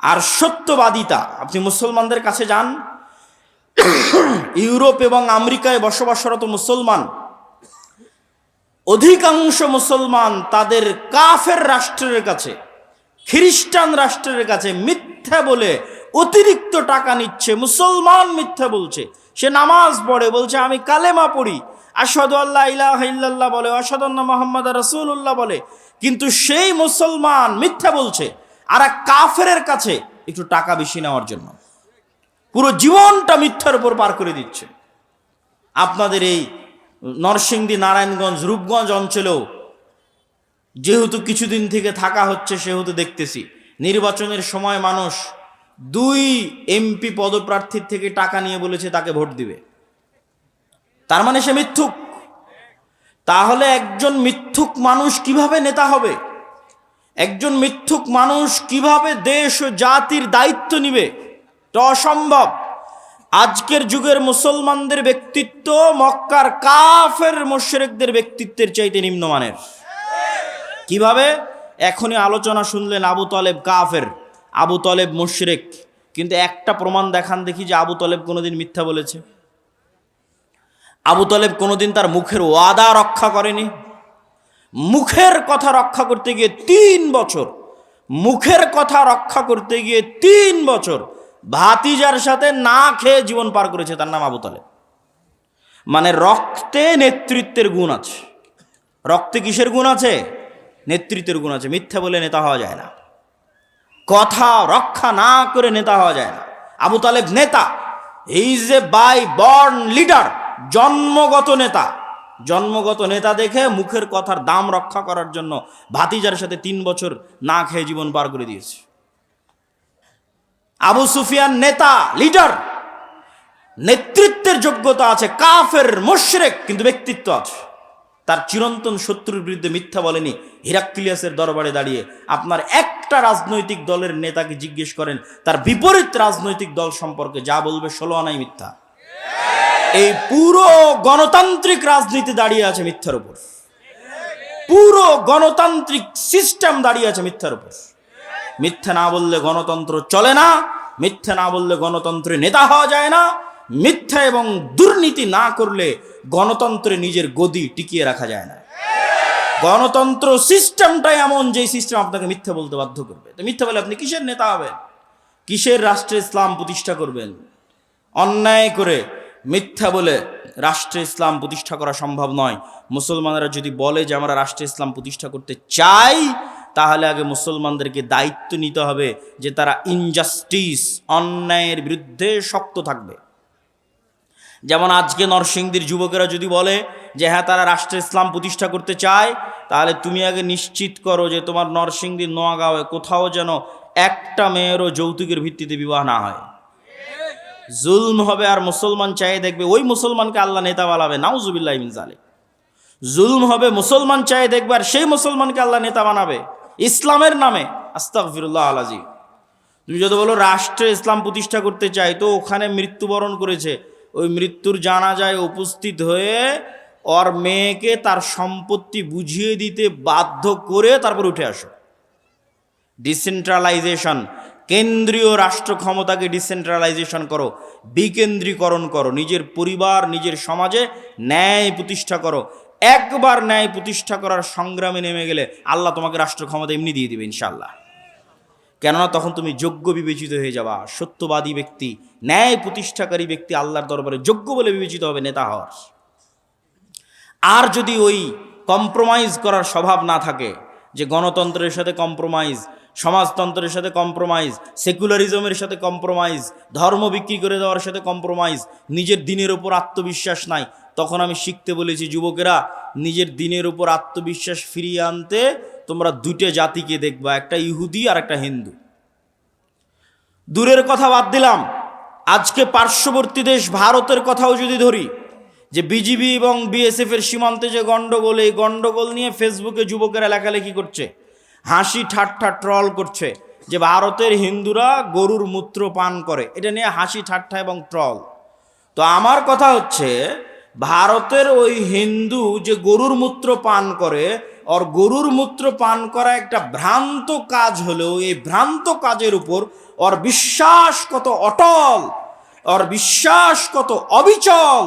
Speaker 1: আর সত্যবাদিতা, আপনি মুসলমানদের কাছে যান, ইউরোপ এবং আমেরিকায় বসবাসরত মুসলমান, অধিকাংশ মুসলমান তাদের কাফের রাষ্ট্রের কাছে, খ্রিস্টান রাষ্ট্রের কাছে মিথ্যা বলে অতিরিক্ত টাকা নিচ্ছে। মুসলমান মিথ্যা বলছে, সে নামাজ পড়ে, বলছে আমি কালেমা পড়ি, আশহাদু আল্লা ইলাহা ইল্লাল্লাহ বলে, আশহাদু আন্না মুহাম্মাদুর রাসূলুল্লাহ বলে, কিন্তু সেই মুসলমান মিথ্যা বলছে আর এক কাফেরের কাছে একটু টাকা বেশি নেওয়ার জন্য পুরো জীবনটা মিথ্যার উপর পার করে দিচ্ছে। আপনাদের এই নরসিংদী, নারায়ণগঞ্জ, রূপগঞ্জ অঞ্চলেও যেহেতু কিছুদিন থেকে থাকা হচ্ছে, সেহেতু দেখতেছি নির্বাচনের সময় মানুষ 2 এমপি পদপ্রার্থীর থেকে টাকা নিয়ে বলেছে তাকে ভোট দিবে। তার মানে সে মিথ্যুক। তাহলে একজন মিথ্যুক মানুষ কিভাবে নেতা হবে? একজন মিথ্যুক মানুষ কিভাবে দেশ ও জাতির দায়িত্ব নিবে? এটা অসম্ভব। আজকের যুগের মুসলমানদের ব্যক্তিত্ব মক্কার কাফের মুশরিকদের ব্যক্তিত্বের চাইতে নিম্নমানের। কিভাবে? এখনই আলোচনা শুনলেন আবু তালেব কাফের, আবু তালেব মুশরিক, কিন্তু একটা প্রমাণ দেখান দেখি যে আবু তালেব কোনোদিন মিথ্যা বলেছে? আবু তালেব কোনোদিন তার মুখের ওয়াদা রক্ষা করেনি। মুখের কথা রক্ষা করতে গিয়ে 3 বছর, মুখের কথা রক্ষা করতে গিয়ে 3 বছর ভাতিজার সাথে না খেয়ে জীবন পার করেছে। তার নাম আবু তালেব। মানে রক্তে নেতৃত্বের গুণ আছে। রক্তে কিসের গুণ আছে? নেতৃত্বের গুণ আছে। মিথ্যা বলে নেতা হওয়া যায় না। কথা রক্ষা না করে নেতা হওয়া যায় না। আবু তালেব নেতা, he is a by born leader, জন্মগত নেতা। জন্মগত নেতা দেখে মুখের কথার দাম রক্ষা করার জন্য ভাতিজার সাথে 3 বছর না খেয়ে জীবন পার করে দিয়েছে। আবু সুফিয়ান নেতা, লিডার, নেতৃত্বের যোগ্যতা আছে, কাফের মুশরিক, কিন্তু ব্যক্তিত্ব আছে। তার চিরন্তন শত্রুর বিরুদ্ধে মিথ্যা বলেনি। হিরাক্লিয়াসের দরবারে দাঁড়িয়ে আপনার একটা রাজনৈতিক দলের নেতাকে জিজ্ঞেস করেন, তার বিপরীত রাজনৈতিক দল সম্পর্কে যা বলবে 16 আনাই মিথ্যা। এই পুরো গণতান্ত্রিক রাজনীতি দাঁড়িয়ে আছে মিথ্যার উপর, পুরো গণতান্ত্রিক সিস্টেম দাঁড়িয়ে আছে মিথ্যার উপর। মিথ্যা না বললে গণতন্ত্র চলে না, মিথ্যা না বললে গণতন্ত্রে নেতা হওয়া যায় না, মিথ্যা এবং দুর্নীতি না করলে গণতন্ত্রে নিজের গদি টিকিয়ে রাখা যায় না। গণতন্ত্র সিস্টেমটাই এমন যে সিস্টেম আপনাকে মিথ্যা বলতে বাধ্য করবে। তো মিথ্যা বলে আপনি কিসের নেতা হবেন? কিসের রাষ্ট্রে ইসলাম প্রতিষ্ঠা করবেন? অন্যায় করে মিথ্যা বলে রাষ্ট্রে ইসলাম প্রতিষ্ঠা করা সম্ভব নয়। মুসলমানরা যদি বলে যে আমরা রাষ্ট্রে ইসলাম প্রতিষ্ঠা করতে চাই, তাহলে আগে মুসলমানদেরকে দায়িত্ব নিতে হবে যে তারা ইনজাস্টিস, অন্যায়ের বিরুদ্ধে শক্ত থাকবে। যেমন আজকে নরসিংদীর যুবকেরা যদি বলে যে হ্যাঁ তারা রাষ্ট্রে ইসলাম প্রতিষ্ঠা করতে চায়, তাহলে তুমি আগে নিশ্চিত করো যে তোমার নরসিংদীর নোয়াগাঁওয়ে কোথাও যেন একটা মেয়েরও যৌতুকের ভিত্তিতে বিবাহ না হয়। জুলম হবে, আর মুসলমান চাই দেখবে ওই মুসলমানকে আল্লাহ নেতা বানাবে, নাউজুবিল্লাহি মিন যালিক। জুলম হবে, মুসলমান চাই দেখবে আর সেই মুসলমানকে আল্লাহ নেতা বানাবে ইসলামের নামে। আস্তাগফিরুল্লাহ আল-আযীম। তুমি যদি বলো রাষ্ট্রে ইসলাম প্রতিষ্ঠা করতে চাই, তো ওখানে মৃত্যুবরণ করেছে, ওই মৃত্যুর জানাজায় উপস্থিত হয়ে ওর মেয়েকে তার সম্পত্তি বুঝিয়ে দিতে বাধ্য করে তারপর উঠে আসো। ডিসেন্ট্রালাইজেশন, কেন্দ্রীয় রাষ্ট্র ক্ষমতাকে ডিসেন্ট্রালাইজেশন করো, বিকেন্দ্রীকরণ করো, নিজের পরিবার, নিজের সমাজে ন্যায় প্রতিষ্ঠা করো। একবার ন্যায় প্রতিষ্ঠা করার সংগ্রামে নেমে গেলে আল্লাহ তোমাকে রাষ্ট্র ক্ষমতা এমনি দিয়ে দিবে ইনশাআল্লাহ। কেননা তখন তুমি যোগ্য বিবেচিত হয়ে যাবা, সত্যবাদী ব্যক্তি, ন্যায় প্রতিষ্ঠাকারী ব্যক্তি আল্লাহর দরবারে যোগ্য বলে বিবেচিত হবে নেতা হওয়ার। আর যদি ওই কম্প্রোমাইজ করার স্বভাব না থাকে, যে গণতন্ত্রের সাথে কম্প্রোমাইজ, সমাজতন্ত্রের সাথে কম্প্রোমাইজ, সেকুলারিজমের সাথে কম্প্রোমাইজ, ধর্ম বিক্রি করে দেওয়ার সাথে কম্প্রোমাইজ, নিজের দিনের উপর আত্মবিশ্বাস নাই, তখন আমি শিখতে বলেছি যুবকেরা, নিজের দিনের উপর আত্মবিশ্বাস ফিরিয়ে আনতে তোমরা দুটো জাতিকে দেখবা, একটা ইহুদি আর একটা হিন্দু। দূরের কথা বাদ দিলাম, আজকে পার্শ্ববর্তী দেশ ভারতের কথাও যদি ধরি, যে বিজিবি এবং বিএসএফ এর সীমান্তে যে গন্ডগোল, এই গন্ডগোল নিয়ে ফেসবুকে যুবকেরা লেখালেখি করছে, হাসি ঠাট্টা ট্রল করছে যে ভারতের হিন্দুরা গরুর মূত্র পান করে, এটা নিয়ে হাসি ঠাট্টা এবং ট্রল। তো আমার কথা হচ্ছে, ভারতের ওই হিন্দু যে গরুর মূত্র পান করে, আর গরুর মূত্র পান করা একটা ভ্রান্ত কাজ হলেও এই ভ্রান্ত কাজের উপর ওর বিশ্বাস কত অটল, ওর বিশ্বাস কত অবিচল,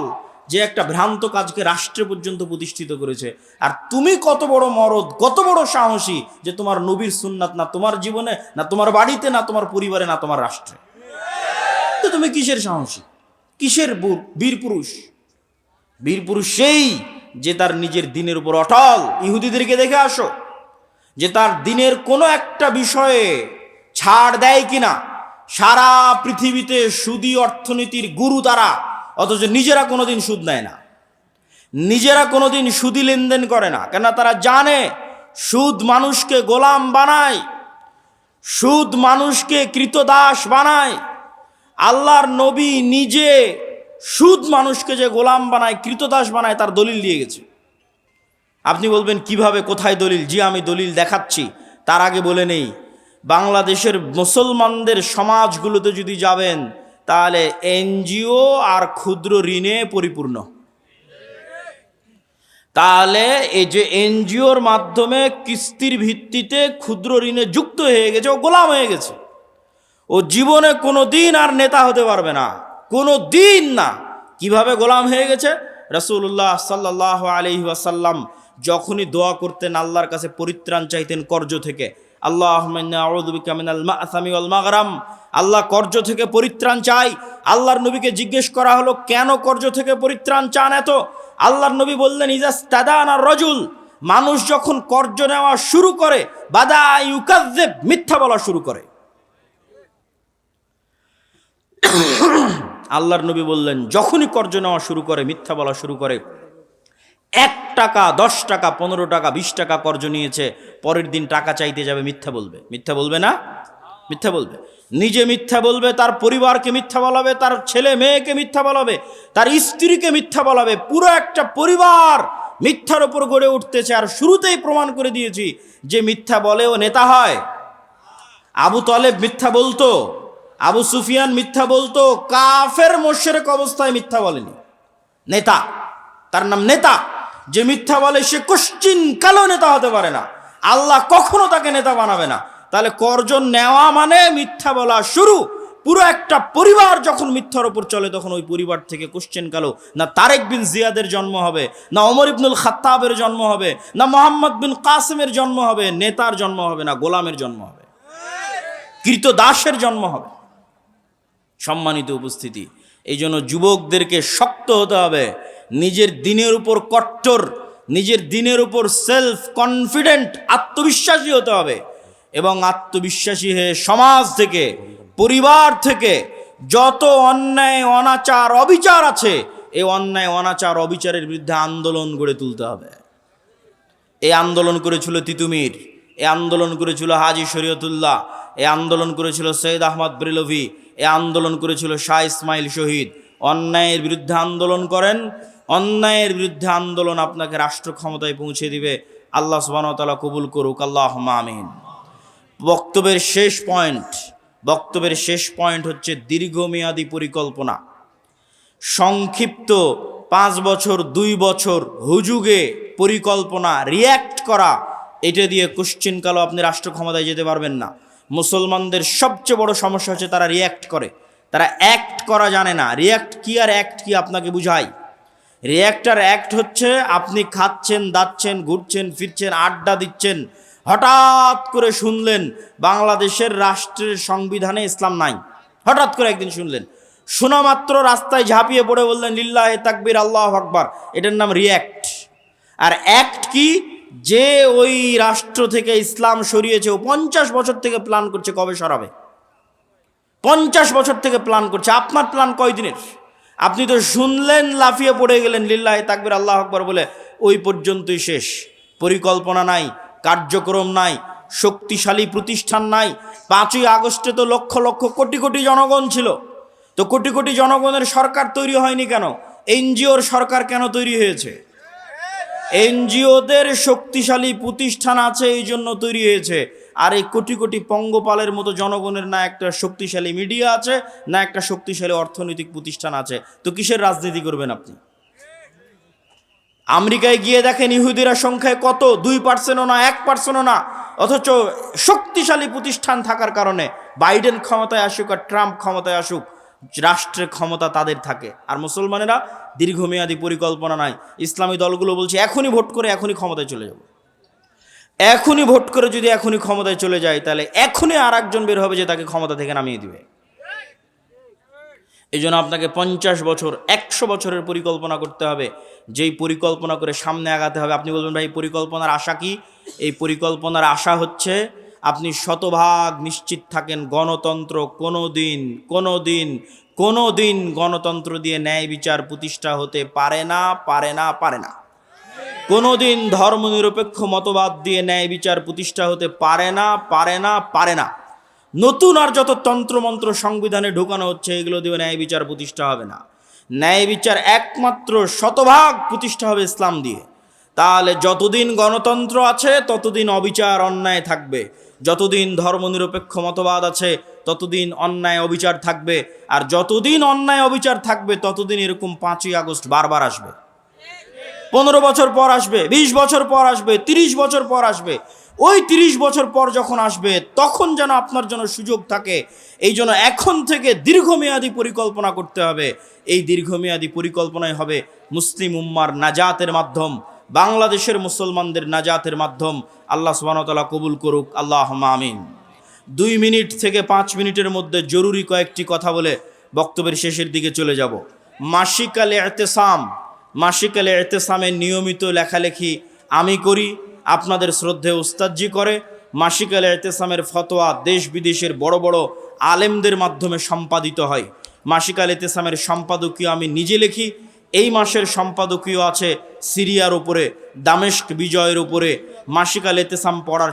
Speaker 1: যে একটা ভ্রান্ত কাজকে রাষ্ট্রে পর্যন্ত প্রতিষ্ঠিত করেছে। আর তুমি কত বড় মরদ, কত বড় সাহসী, যে তোমার নবীর সুন্নাত না তোমার জীবনে, না তোমার বাড়িতে, না তোমার পরিবারে, না তোমার রাষ্ট্রে। তো তুমি কিসের সাহসী, কিসের বীর পুরুষ? বীর পুরুষ সেই যে তার নিজের দিনের উপর অটল। ইহুদিদেরকে দেখে আসো যে তার দিনের কোনো একটা বিষয়ে ছাড় দেয় কিনা। সারা পৃথিবীতে সুদী অর্থনীতির গুরু তারা, অথচ নিজেরা কোনোদিন সুদ নেয় না, নিজেরা কোনোদিন সুদী লেনদেন করে না। কেন? তারা জানে সুদ মানুষকে গোলাম বানায়, সুদ মানুষকে কৃতদাস বানায়। আল্লাহর নবী নিজে সুদ মানুষকে যে গোলাম বানায়, কৃতদাস বানায়, তার দলিল দিয়ে গেছে। আপনি বলবেন কিভাবে, কোথায় দলিল? জি আমি দলিল দেখাচ্ছি। তার আগে বলে নেই, বাংলাদেশের মুসলমানদের সমাজগুলোতে যদি যাবেন, তাহলে এনজিও আর ক্ষুদ্র ঋণে পরিপূর্ণ। তাহলে এই যে এনজিওর মাধ্যমে কিস্তির ভিত্তিতে ক্ষুদ্র ঋণে যুক্ত হয়ে গেছে, ও গোলাম হয়ে গেছে। ও জীবনে কোনো দিন আর নেতা হতে পারবে না, কোনো দিন না। কিভাবে গোলাম হয়ে গেছে? রাসূলুল্লাহ সাল্লাল্লাহু আলাইহি ওয়াসাল্লাম যখনই দোয়া করতেন, আল্লাহর কাছে পরিত্রাণ চাইতেন কর্জ থেকে, আল্লাহুম্মা ইন্নী আউযু বিকা মিনাল মা'সামি ওয়াল মাগরাম, আল্লাহ কর্জ থেকে পরিত্রাণ চাই। আল্লাহর নবীকে জিজ্ঞেস করা হলো, কেন কর্জ থেকে পরিত্রাণ চান এত? আল্লাহর নবী বললেন, ইজাস্তাদানা রাজুল, মানুষ যখন কর্জ নেওয়া শুরু করে, বাদা ইউকাযযিব, মিথ্যা বলা শুরু করে। আল্লাহর নবী বললেন, যখনই কর্জ নেওয়া শুরু করে, মিথ্যা বলা শুরু করে, 1 টাকা 10 টাকা 15 টাকা 20 টাকা কর্জ নিয়েছে, পরের দিন টাকা চাইতে যাবে, মিথ্যা বলবে। মিথ্যা বলবে না? মিথ্যা বলবে। নিজে মিথ্যা বলবে, তার পরিবারকে মিথ্যা বলাবে, তার ছেলে মেয়েকে মিথ্যা বলাবে, তার স্ত্রীকে মিথ্যা বলাবে। পুরো একটা পরিবার মিথ্যার উপর গড়ে উঠতেছে। আর শুরুতেই প্রমাণ করে দিয়েছি যে মিথ্যা বলে ও নেতা হয়। আবু তালেব মিথ্যা বলতো, আবু সুফিয়ান মিথ্যা বলতো, কাফের মুশরিক অবস্থায় মিথ্যা বলেনি। নেতা, তার নাম নেতা। যে মিথ্যা বলে সে কোশ্চিন কালো নেতা হতে পারে না, আল্লাহ কখনো তাকে নেতা বানাবে না। তাহলে কর্জন নেওয়া মানে মিথ্যা বলা শুরু। পুরো একটা পরিবার যখন মিথ্যার উপর চলে, তখন ওই পরিবার থেকে কোশ্চেন কালো না তারেক বিন জিয়াদের জন্ম হবে, না ওমর ইবনুল খাত্তাবের জন্ম হবে, না মোহাম্মদ বিন কাসিমের জন্ম হবে, নেতার জন্ম হবে না, গোলামের জন্ম হবে, কৃতদাসের জন্ম হবে। সম্মানিত উপস্থিতি, এই জন্য যুবকদেরকে শক্ত হতে হবে, নিজের দিনের উপর কট্টর, নিজের দিনের উপর সেলফ কনফিডেন্ট, আত্মবিশ্বাসী হতে হবে। এবং আত্মবিশ্বাসী হয়ে সমাজ থেকে, পরিবার থেকে যত অন্যায় অনাচার অবিচার আছে, এই অন্যায় অনাচার অবিচারের বিরুদ্ধে আন্দোলন গড়ে তুলতে হবে। এই আন্দোলন করেছিল তিতুমির, এই আন্দোলন করেছিল হাজী শরীয়তুল্লাহ, এই আন্দোলন করেছিল সৈয়দ আহমদ ব্রেলভি, এই আন্দোলন করেছিল শাহ ইসমাইল শহীদ। অন্যায়ের বিরুদ্ধে আন্দোলন করেন, অন্যায়ের বিরুদ্ধে আন্দোলন আপনাকে রাষ্ট্র ক্ষমতায় পৌঁছে দিবে। আল্লাহ সুবহানাহু ওয়া তাআলা কবুল করুক, আল্লাহুম্মা আমিন। বক্তব্যের শেষ পয়েন্ট হচ্ছে দীর্ঘমেয়াদী পরিকল্পনা। সংক্ষিপ্ত 5 বছর 2 বছর হুজুগে পরিকল্পনা, রিয়্যাক্ট করা, এটা দিয়ে কোশ্চিন কালো আপনি রাষ্ট্র ক্ষমতায় যেতে পারবেন না। মুসলমানদের সবচেয়ে বড় সমস্যা হচ্ছে তারা রিয়্যাক্ট করে, তারা অ্যাক্ট করা জানে না। রিয়্যাক্ট কি আর অ্যাক্ট কি আপনাকে বুঝাই। রিয়্যাক্ট আর অ্যাক্ট হচ্ছে আপনি খাচ্ছেন, দাচ্ছেন, ঘুরছেন, ফিরছেন, আড্ডা দিচ্ছেন, হঠাৎ করে শুনলেন বাংলাদেশের রাষ্ট্রের সংবিধানে ইসলাম নাই। হঠাৎ করে একদিন শুনলেন, শোনা মাত্র রাস্তায় ঝাঁপিয়ে পড়ে বললেন লিল্লাহে তাকবীর, আল্লাহু আকবার। এটার নাম রিয়্যাক্ট। আর অ্যাক্ট কি? যে ওই রাষ্ট্র থেকে ইসলাম সরিয়েছে, ও 50 বছর থেকে প্ল্যান করছে কবে সরাবে। 50 বছর থেকে প্ল্যান করছে। আপনার প্ল্যান কয়দিনের? আপনি তো শুনলেন, লাফিয়ে পড়ে গেলেন লিল্লাহে তাকবীর, আল্লাহু আকবার বলে, ওই পর্যন্তই শেষ। পরিকল্পনা নাই, কার্যক্রম নাই, শক্তিশালী প্রতিষ্ঠান নাই। 5ই আগস্টে তো লক্ষ লক্ষ কোটি কোটি জনগণ ছিল, তো কোটি কোটি জনগণের সরকার তৈরি হয়নি কেন? এনজিওর সরকার কেন তৈরি হয়েছে? এনজিওদের শক্তিশালী প্রতিষ্ঠান আছে, এই জন্য তৈরি হয়েছে। আর এই কোটি কোটি পঙ্গপালের মতো জনগণের না একটা শক্তিশালী মিডিয়া আছে, না একটা শক্তিশালী অর্থনৈতিক প্রতিষ্ঠান আছে, তো কিসের রাজনীতি করবেন আপনি? আমেরিকায় গিয়ে দেখেন ইহুদিরা সংখ্যায় কত, 2%ও না, 1%ও না, অথচ শক্তিশালী প্রতিষ্ঠান থাকার কারণে বাইডেন ক্ষমতায় আসুক আর ট্রাম্প ক্ষমতায় আসুক, রাষ্ট্রের ক্ষমতা তাদের থাকে। আর মুসলমানেরা দীর্ঘমেয়াদী পরিকল্পনা নাই। ইসলামী দলগুলো বলছে এখনই ভোট করে এখনই ক্ষমতায় চলে যাব। এখনই ভোট করে যদি এখনই ক্ষমতায় চলে যায়, তাহলে এখনই আর একজন বের হবে যে তাকে ক্ষমতা থেকে নামিয়ে দিবে। এই জন্য আপনাকে 50 বছর 100 বছরের পরিকল্পনা করতে হবে। যেই পরিকল্পনা করে সামনে আগাতে হবে। আপনি বলবেন ভাই পরিকল্পনার আশা কি? এই পরিকল্পনার আশা হচ্ছে আপনি শতভাগ নিশ্চিত থাকেন গণতন্ত্র কোনোদিন গণতন্ত্র দিয়ে ন্যায় বিচার প্রতিষ্ঠা হতে পারে না। কোনোদিন ধর্মনিরপেক্ষ মতবাদ দিয়ে ন্যায় বিচার প্রতিষ্ঠা হতে পারে না। নতুন আর যত তন্ত্রমন্ত্র সংবিধানে ঢোকানো হচ্ছে, এগুলো দিয়ে ন্যায় বিচার প্রতিষ্ঠা হবে না। ন্যায় বিচার একমাত্র শতভাগ প্রতিষ্ঠা হবে ইসলাম দিয়ে। তাহলে যতদিন গণতন্ত্র আছে ততদিন অবিচার অন্যায় থাকবে, যতদিন ধর্মনিরপেক্ষ মতবাদ আছে ততদিন অন্যায় অবিচার থাকবে, আর যতদিন অন্যায় অবিচার থাকবে ততদিন এরকম 5ই আগস্ট বারবার আসবে। 15 বছর পর আসবে, 20 বছর পর আসবে, 30 বছর পর আসবে। ওই 30 বছর পর যখন আসবে, তখন যেন আপনার জন্য সুযোগ থাকে। এই জন্য এখন থেকে দীর্ঘমেয়াদী পরিকল্পনা করতে হবে। এই দীর্ঘমেয়াদী পরিকল্পনাই হবে মুসলিম উম্মার নাজাতের মাধ্যম, বাংলাদেশের মুসলমানদের নাজাতের মাধ্যম। আল্লাহ সুবহানাহু ওয়া তাআলা কবুল করুক, আল্লাহুম্মা আমিন। 2 মিনিট থেকে 5 মিনিটের মধ্যে জরুরি কয়েকটি কথা বলে বক্তব্যের শেষের দিকে চলে যাব। মাসিক আল ইতিসামের নিয়মিত লেখালেখি আমি করি, আপনাদের শ্রদ্ধেয় উস্তাদজি করে। মাসিক আল ইতিসামের ফতোয়া দেশ বিদেশের বড় বড় আলেমদের মাধ্যমে সম্পাদিত হয়। মাসিক আল ইতিসামের সম্পাদকীয় আমি নিজে লিখি। এই মাসের সম্পাদকীয় আছে সিরিয়ার উপরে, দামেস্ক বিজয়ের উপরে। মাসিক আল ইতিসাম পড়ার